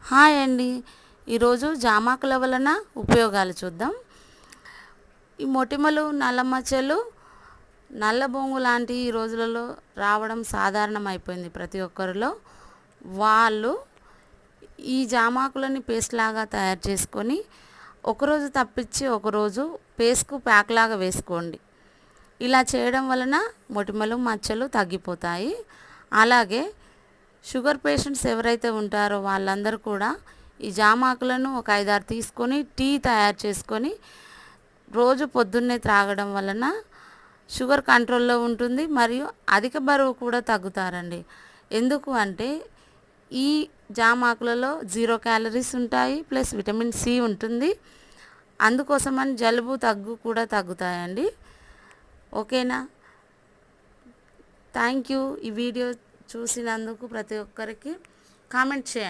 Hi అండి. ఈరోజు జామాకుల వలన ఉపయోగాలు చూద్దాం. ఈ మొటిమలు, నల్ల మచ్చలు, నల్ల బొంగు లాంటి ఈ రోజులలో రావడం సాధారణం అయిపోయింది ప్రతి ఒక్కరిలో. వాళ్ళు ఈ జామాకులని పేస్ట్ లాగా తయారు చేసుకొని ఒకరోజు తప్పించి ఒకరోజు పేస్ట్కు ప్యాక్ లాగా వేసుకోండి. ఇలా చేయడం వలన మొటిమలు, మచ్చలు తగ్గిపోతాయి. అలాగే షుగర్ పేషెంట్స్ ఎవరైతే ఉంటారో వాళ్ళందరూ కూడా ఈ జామాకులను ఒక 5-6 తీసుకొని టీ తయారు చేసుకొని రోజు పొద్దున్నే త్రాగడం వలన షుగర్ కంట్రోల్లో ఉంటుంది. మరియు అధిక బరువు కూడా తగ్గుతారండి. ఎందుకు అంటే ఈ జామాకులలో 0 క్యాలరీస్ ఉంటాయి, ప్లస్ విటమిన్ సి ఉంటుంది. అందుకోసమని జలుబు, దగ్గు కూడా తగ్గుతాయండి. ఓకేనా? Thank you. ఈ వీడియో చూసినందుకు ప్రతి ఒక్కరికి కామెంట్ చేయండి.